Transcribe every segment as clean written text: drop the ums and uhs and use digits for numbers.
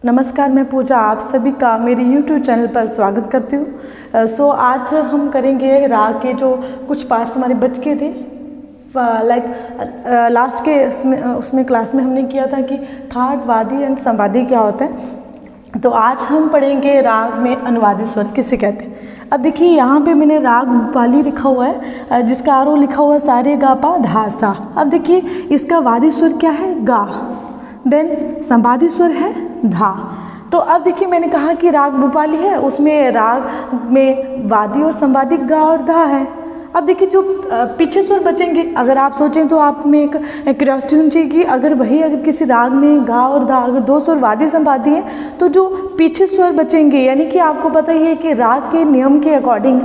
नमस्कार, मैं पूजा आप सभी का मेरे YouTube चैनल पर स्वागत करती हूँ। आज हम करेंगे राग के जो कुछ पार्ट्स हमारे बच के थे। लास्ट के उसमें क्लास में हमने किया था कि ठाट, वादी एंड संवादी क्या होता है। तो आज हम पढ़ेंगे राग में अनुवादी स्वर किसे कहते हैं। अब देखिए यहाँ पे मैंने राग भूपाली लिखा हुआ है, जिसका आरोह लिखा हुआ है सा रे गा पा धा सा। अब देखिए इसका वादी स्वर क्या है, गा, देन संवादी स्वर है धा। तो अब देखिए मैंने कहा कि राग भूपाली है, उसमें राग में वादी और संवादी गा और धा है। अब देखिए जो पीछे स्वर बचेंगे, अगर आप सोचें तो आप में एक क्यूरियोसिटी होनी चाहिए कि अगर किसी राग में गा और धा अगर दो स्वर वादी संवादी है तो जो पीछे स्वर बचेंगे, यानी कि आपको पता ही है कि राग के नियम के अकॉर्डिंग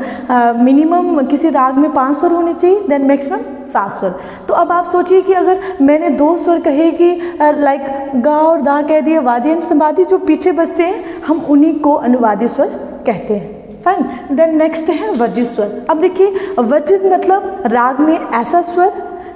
मिनिमम किसी राग में 5 स्वर होने चाहिए, देन मैक्सिमम 7 स्वर। तो अब आप सोचिए कि अगर मैंने 2 स्वर कहे कि लाइक गा और धा कह दिए, वादी एंड संवादी, जो पीछे बचते हैं हम उन्हीं को अनुवादी स्वर कहते हैं। फाइन, देन नेक्स्ट है वर्जित स्वर। अब देखिए वर्जित मतलब राग में ऐसा स्वर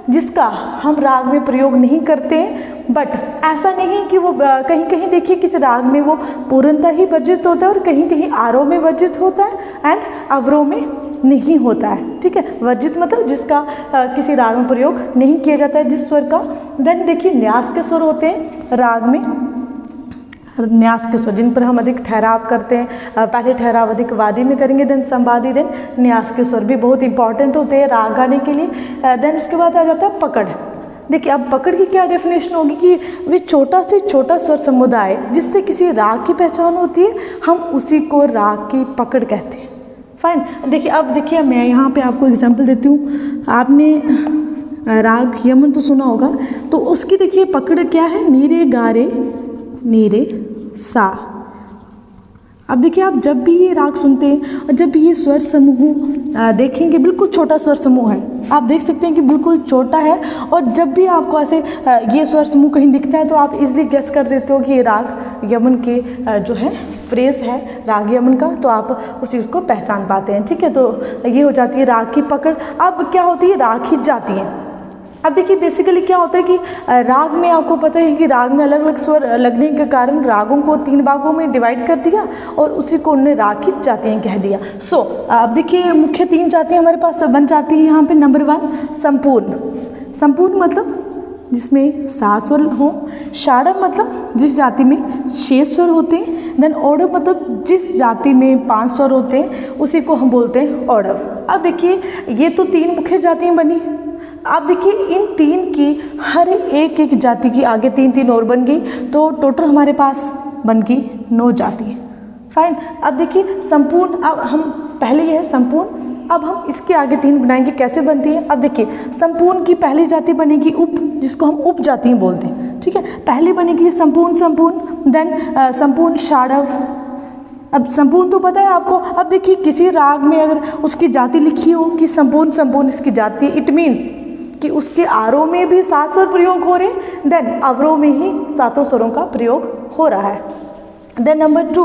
जिसका हम राग में प्रयोग नहीं करते हैं, बट ऐसा नहीं कि वो कहीं कहीं देखिए किसी राग में वो पूर्णतः ही वर्जित होता है और कहीं कहीं आरोह में वर्जित होता है एंड अवरोह में नहीं होता है। ठीक है, वर्जित मतलब जिसका किसी राग में प्रयोग नहीं किया जाता है जिस स्वर का। देन देखिए न्यास के स्वर होते हैं राग में, न्यास के स्वर जिन पर हम अधिक ठहराव करते हैं। पहले ठहराव अधिक वादी में करेंगे, देन संवादी, देन न्यास के स्वर भी बहुत इंपॉर्टेंट होते हैं राग गाने के लिए। देन उसके बाद आ जाता है पकड़। देखिए अब पकड़ की क्या डेफिनेशन होगी कि वे छोटा से छोटा स्वर समुदाय जिससे किसी राग की पहचान होती है, हम उसी को राग की पकड़ कहते हैं। फाइन, देखिए अब देखिए मैं यहाँ पे आपको एग्जांपल देती हूँ। आपने राग यमन तो सुना होगा, तो उसकी देखिए पकड़ क्या है, नीरे गारे नीरे सा। अब देखिए आप जब भी ये राग सुनते हैं और जब भी ये स्वर समूह देखेंगे, बिल्कुल छोटा स्वर समूह है, आप देख सकते हैं कि बिल्कुल छोटा है। और जब भी आपको ऐसे ये स्वर समूह कहीं दिखता है तो आप इजीली गेस कर देते हो कि ये राग यमन के जो है फ्रेज है राग यमन का, तो आप उस चीज़ को पहचान पाते हैं। ठीक है, तो ये हो जाती है राग की पकड़। अब क्या होती है, राग खिंच जाती है। अब देखिए बेसिकली क्या होता है कि राग में आपको पता है कि राग में अलग अलग स्वर लगने के कारण रागों को 3 भागों में डिवाइड कर दिया और उसी को उन्होंने राग की जातियाँ कह दिया। अब देखिए मुख्य 3 जातियाँ हमारे पास बन जाती हैं यहाँ पे। नंबर 1 संपूर्ण। संपूर्ण मतलब जिसमें 7 स्वर हो। षाडव मतलब जिस जाति में 6 स्वर होते हैं। देन औडव मतलब जिस जाति में 5 स्वर होते हैं उसी को हम बोलते हैं औडव। अब देखिए ये तो 3 मुख्य जातियाँ बनी। आप देखिए इन 3 की हर एक जाति की आगे 3 और बन गई, तो टोटल हमारे पास बन गई 9 जातियाँ। फाइन, अब देखिए संपूर्ण, अब हम पहले ये है संपूर्ण, अब हम इसके आगे 3 बनाएंगे। कैसे बनती है, अब देखिए संपूर्ण की पहली जाति बनेगी उप, जिसको हम उप जाति बोलते हैं। ठीक है, पहले बनेगी संपूर्ण, देन संपूर्ण षाडव। अब संपूर्ण तो पता है आपको। अब देखिए किसी राग में अगर उसकी जाति लिखी हो कि संपूर्ण इसकी जाति, इट मीन्स कि उसके आरोह में भी 7 स्वर प्रयोग हो रहे हैं, देन अवरोह में ही 7 स्वरों का प्रयोग हो रहा है। देन नंबर 2,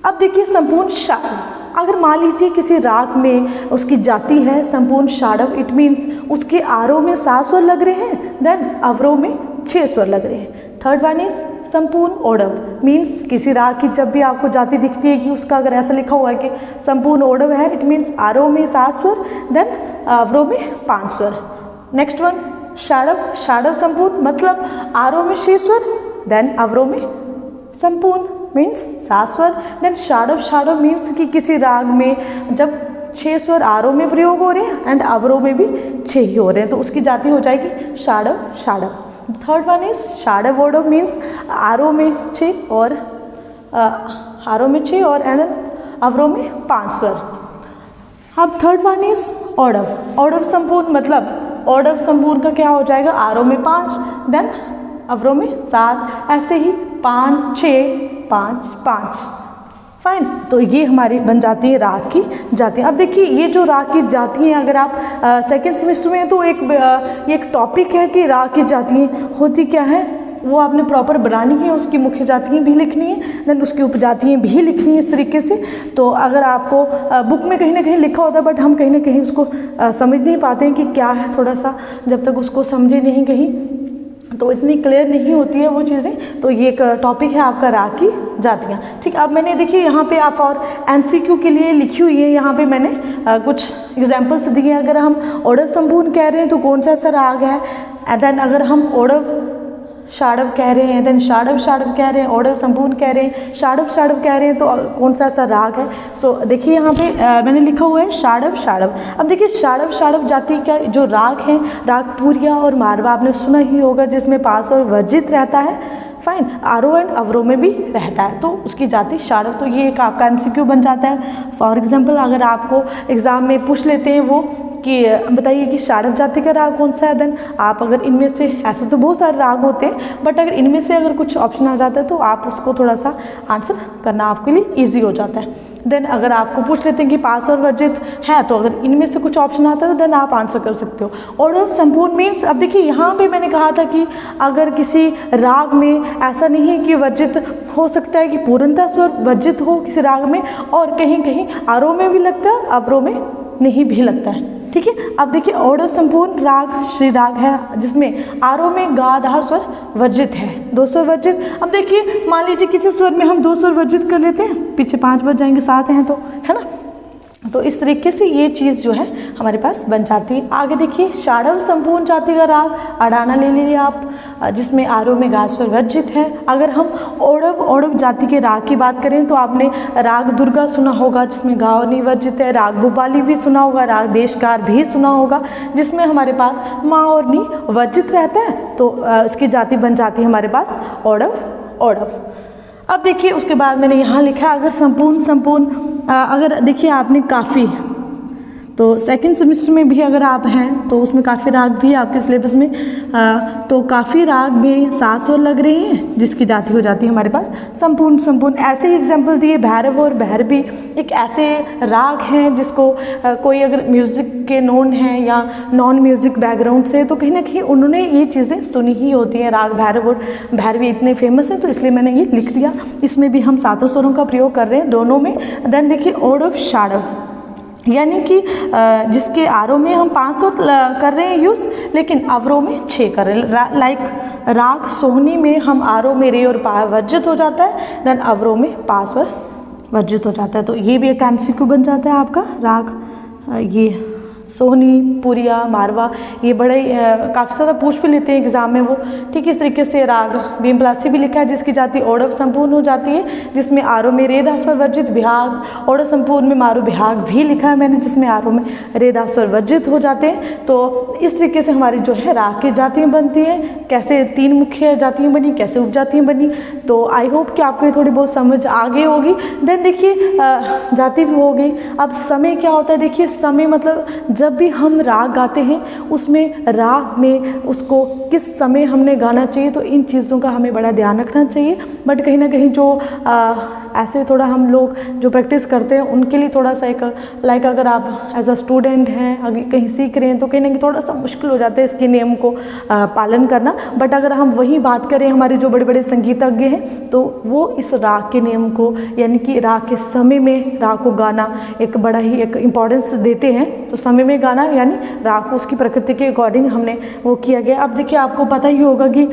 अब देखिए संपूर्ण षाडव। अगर मान लीजिए किसी राग में उसकी जाति है संपूर्ण षाडव, इट मीन्स उसके आरोह में 7 स्वर लग रहे हैं, देन अवरोह में 6 स्वर लग रहे हैं। थर्ड वन इज संपूर्ण ओडव, मीन्स किसी राग की जब भी आपको जाति दिखती है कि उसका अगर ऐसा लिखा हुआ है कि संपूर्ण ओडव है, इट मीन्स आरोह में 7 स्वर, देन अवरोह में 5 स्वर। नेक्स्ट वन षाडव संपूर्ण मतलब आरोह में 6 स्वर, देन अवरोह में संपूर्ण मीन्स 7 स्वर। देन षाडव मीन्स कि किसी राग में जब 6 स्वर आरोह में प्रयोग हो रहे हैं एंड अवरोह में भी 6 ही हो रहे हैं, तो उसकी जाति हो जाएगी षाडव। थर्ड वन इज षाडव ओडव, मीन्स आरोह में 6 और एंड अवरोह में 5 स्वर। अब थर्ड वन इज औडव संपूर्ण मतलब औडव संपूर्ण का क्या हो जाएगा, आरोह में 5, देन अवरोह में 7, ऐसे ही 5 6 5 5। फाइन, तो ये हमारी बन जाती है राग की जातियाँ। अब देखिए ये जो राग की जातियाँ हैं, अगर आप सेकेंड सेमेस्टर में तो एक टॉपिक है कि राग की जातियाँ होती क्या है, वो आपने प्रॉपर बनानी है, उसकी मुख्य जातियाँ भी लिखनी है, देन उसकी उपजातियाँ भी लिखनी है इस तरीके से। तो अगर आपको बुक में कहीं ना कहीं लिखा होता है, बट हम कहीं ना कहीं उसको समझ नहीं पाते हैं कि क्या है, थोड़ा सा जब तक उसको समझे नहीं कहीं तो इतनी क्लियर नहीं होती है वो चीज़ें। तो ये एक टॉपिक है आपका राग की जातियाँ। ठीक, अब मैंने देखिए यहाँ पे आप और MCQ के लिए लिखी हुई है, यहाँ पे मैंने कुछ एग्जांपल्स दिए हैं। अगर हम ओडव संपूर्ण कह रहे हैं तो कौन सा राग है, एंड देन अगर हम ओडव शाड़व कह रहे हैं, देन शाड़व शाड़व कह रहे हैं, ओडव संपूर्ण कह रहे हैं, शाड़व शाड़व कह रहे हैं, तो कौन सा ऐसा राग है। सो देखिए यहाँ पे मैंने लिखा हुआ है शाड़व शाड़व। अब देखिए शाड़व शाड़व जाति का जो राग है, राग पूरिया और मारवा आपने सुना ही होगा, जिसमें पास और वर्जित रहता है, फाइन, आरोह एंड अवरोह में भी रहता है, तो उसकी जाति शाड़व। तो ये एक आपका MCQ बन जाता है। फॉर एग्जाम्पल अगर आपको एग्जाम में पूछ लेते हैं वो कि बताइए कि शाड़व जाति का राग कौन सा है, देन आप अगर इनमें से, ऐसे तो बहुत सारे राग होते हैं बट अगर इनमें से अगर कुछ ऑप्शन आ जाता है तो आप उसको थोड़ा सा आंसर करना आपके लिए ईजी हो जाता है। देन अगर आपको पूछ लेते हैं कि पास और वर्जित है, तो अगर इनमें से कुछ ऑप्शन आता है तो देन आप आंसर कर सकते हो। और संपूर्ण मीन्स, अब देखिए यहाँ पे मैंने कहा था कि अगर किसी राग में ऐसा नहीं है कि वर्जित हो सकता है कि पूर्णतः स्वर वर्जित हो किसी राग में, और कहीं कहीं आरोह में भी लगता है, अवरोह में नहीं भी लगता है। ठीक है, अब देखिए ओडव संपूर्ण राग श्री राग है, जिसमें आरोह में गा धा स्वर वर्जित है, 2 स्वर वर्जित। अब देखिए मान लीजिए किसी स्वर में हम 2 स्वर वर्जित कर लेते हैं, पीछे 5 बज जाएंगे, 7 हैं तो, है ना। तो इस तरीके से ये चीज़ जो है हमारे पास बन जाती है। आगे देखिए शाड़व संपूर्ण जाति का राग अडाना ले लीजिए आप, जिसमें आरोह में गा स्वर वर्जित है। अगर हम ओडव जाति के राग की बात करें तो आपने राग दुर्गा सुना होगा, जिसमें गा और नी वर्जित है। राग भूपाली भी सुना होगा, राग देशकार भी सुना होगा, जिसमें हमारे पास माँ और नी वर्जित रहता है, तो इसकी जाति बन जाती है हमारे पास ओडव। अब देखिए उसके बाद मैंने यहाँ लिखा अगर संपूर्ण अगर देखिए आपने काफ़ी, तो सेकंड सेमेस्टर में भी अगर आप हैं तो उसमें काफ़ी राग भी है आपके सिलेबस में, तो काफ़ी राग में 7 स्वर लग रहे हैं, जिसकी जाति हो जाती है हमारे पास संपूर्ण। ऐसे ही एग्जाम्पल दिए भैरव और भैरवी, एक ऐसे राग हैं जिसको कोई अगर म्यूज़िक के नोन है या नॉन म्यूज़िक बैकग्राउंड से, तो कहीं ना कहीं उन्होंने ये चीज़ें सुनी ही होती हैं। राग भैरव और भैरवी इतने फेमस हैं, तो इसलिए मैंने ये लिख दिया। इसमें भी हम 7 स्वरों का प्रयोग कर रहे हैं दोनों में। देन देखिए ओडव शाड़व, यानी कि जिसके आरोह में हम 5 स्वर कर रहे हैं यूज़, लेकिन अवरोह में 6 कर रहे हैं। लाइक राग सोहनी में हम आरोह में रे और पा वर्जित हो जाता है, देन अवरोह में 5 स्वर वर्जित हो जाता है। तो ये भी एक MCQ बन जाता है आपका राग। ये सोहनी, पुरिया, मारवा, ये बड़े काफ़ी ज़्यादा पूछ भी लेते हैं एग्जाम में वो। ठीक है, इस तरीके से राग भीमपलासी भी लिखा है, जिसकी जाति ओडव संपूर्ण हो जाती है, जिसमें आरोह में रे धा स्वर वर्जित बिहाग। ओडव संपूर्ण में मारू बिहाग भी लिखा है मैंने, जिसमें आरोह में रे धा स्वर वर्जित हो जाते हैं। तो इस तरीके से हमारी जो है राग की जातियाँ बनती हैं। कैसे 3 मुख्य जातियाँ बनी, कैसे उपजातियाँ बनी, तो आई होप कि आपको ये थोड़ी बहुत समझ आ गई होगी। देन देखिए जाति भी हो गई। अब समय क्या होता है, देखिए समय मतलब जब भी हम राग गाते हैं उसमें राग में उसको किस समय हमने गाना चाहिए, तो इन चीज़ों का हमें बड़ा ध्यान रखना चाहिए। बट कहीं ना कहीं जो ऐसे थोड़ा हम लोग जो प्रैक्टिस करते हैं उनके लिए थोड़ा सा एक लाइक अगर आप एज अ स्टूडेंट हैं, अगर कहीं सीख रहे हैं, तो कहीं ना कहीं थोड़ा सा मुश्किल हो जाता है इसके नियम को पालन करना। बट अगर हम वही बात करें हमारे जो बड़े बड़े संगीतज्ञ हैं, तो वो इस राग के नियम को, यानी कि राग के समय में राग को गाना एक बड़ा ही एक इम्पॉर्टेंस देते हैं। तो समय में गाना यानी राग को उसकी प्रकृति के अकॉर्डिंग हमने वो किया गया। अब देखिए आपको पता ही होगा कि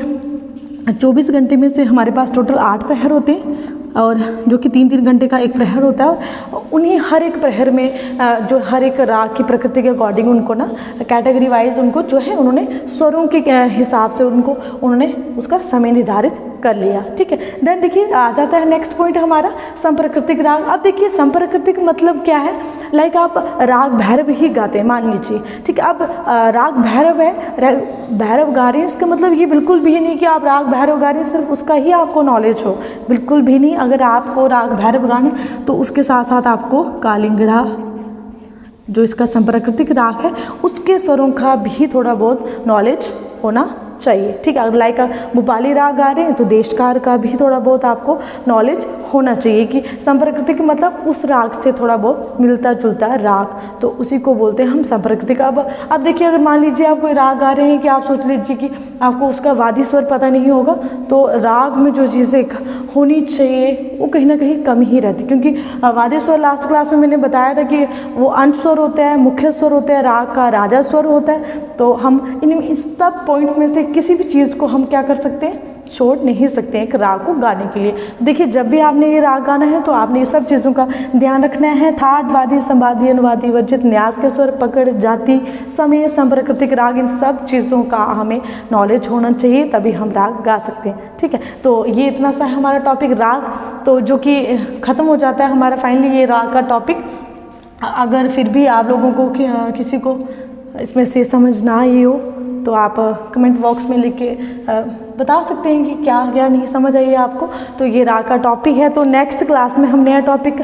24 घंटे में से हमारे पास टोटल 8 प्रहर होते हैं, और जो कि 3-3 घंटे का एक प्रहर होता है। और उन्हीं हर एक प्रहर में जो हर एक राग की प्रकृति के अकॉर्डिंग उनको ना कैटेगरी वाइज उनको जो है उन्होंने स्वरों के हिसाब से उन्होंने उसका समय निर्धारित कर लिया। ठीक है, देन देखिए आ जाता है नेक्स्ट पॉइंट हमारा संप्राकृतिक राग। अब देखिए संप्राकृतिक मतलब क्या है, लाइक आप राग भैरव ही गाते हैं मान लीजिए। ठीक है, अब राग भैरव है, भैरव गा रहे हैं, इसका मतलब ये बिल्कुल भी नहीं कि आप राग भैरव गा रहे हैं सिर्फ उसका ही आपको नॉलेज हो, बिल्कुल भी नहीं। अगर आपको राग भैरव गाने तो उसके साथ साथ आपको कालिंगड़ा जो इसका संप्राकृतिक राग है उसके स्वरों का भी थोड़ा बहुत नॉलेज होना चाहिए। ठीक है, अगर लाइक भोपाली राग गा रहे हैं तो देशकार का भी थोड़ा बहुत आपको नॉलेज होना चाहिए कि संप्रकृतिक मतलब उस राग से थोड़ा बहुत मिलता जुलता राग, तो उसी को बोलते हैं हम संप्रकृतिक। अब देखिए, अगर मान लीजिए आप कोई राग गा रहे हैं कि आप सोच लीजिए कि आपको उसका वादी स्वर पता नहीं होगा, तो राग में जो चीज़ें होनी चाहिए वो कहीं ना कहीं कम ही रहती, क्योंकि वादी स्वर लास्ट क्लास में मैंने बताया था कि वो अंश स्वर होता है, मुख्य स्वर होता है, राग का राजा स्वर होता है। तो हम इन सब पॉइंट में से किसी भी चीज़ को हम क्या कर सकते हैं, छोड़ नहीं सकते हैं एक राग को गाने के लिए। देखिए, जब भी आपने ये राग गाना है तो आपने ये सब चीज़ों का ध्यान रखना है। थाट, वादी, संवादी, अनुवादी, वर्जित, न्यास के स्वर, पकड़, जाति, समय, संप्रकृतिक राग, इन सब चीज़ों का हमें नॉलेज होना चाहिए, तभी हम राग गा सकते हैं। ठीक है, तो ये इतना सा है हमारा टॉपिक राग, तो जो कि ख़त्म हो जाता है हमारा फाइनली ये राग का टॉपिक। अगर फिर भी आप लोगों को किसी को इसमें से समझ ना आई हो तो आप कमेंट बॉक्स में लिख के बता सकते हैं कि क्या क्या नहीं समझ आई है आपको। तो ये राग का टॉपिक है, तो नेक्स्ट क्लास में हम नया टॉपिक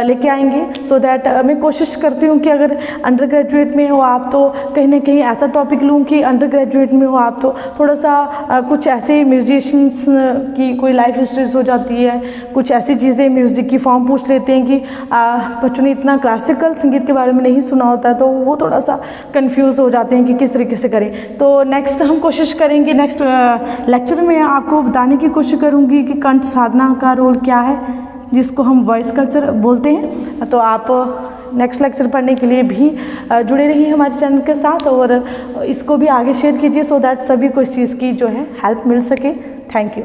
लेके आएंगे, सो दैट मैं कोशिश करती हूँ कि अगर अंडर ग्रेजुएट में हो आप तो कहीं ना कहीं ऐसा टॉपिक लूँ कि अंडर ग्रेजुएट में हो आप तो थोड़ा सा कुछ ऐसे म्यूजिशियंस की कोई लाइफ हिस्ट्रीज हो जाती है, कुछ ऐसी चीज़ें म्यूज़िक की फॉर्म पूछ लेते हैं कि बच्चों ने इतना क्लासिकल संगीत के बारे में नहीं सुना होता है, तो वो थोड़ा सा कन्फ्यूज़ हो जाते हैं कि किस तरीके से करें। तो नेक्स्ट हम कोशिश करेंगे, नेक्स्ट लेक्चर में आपको बताने की कोशिश करूंगी कि कंठ साधना का रोल क्या है, जिसको हम वॉइस कल्चर बोलते हैं। तो आप नेक्स्ट लेक्चर पढ़ने के लिए भी जुड़े रहिए हमारे चैनल के साथ, और इसको भी आगे शेयर कीजिए सो दैट सभी को इस चीज़ की जो है हेल्प मिल सके। Thank you.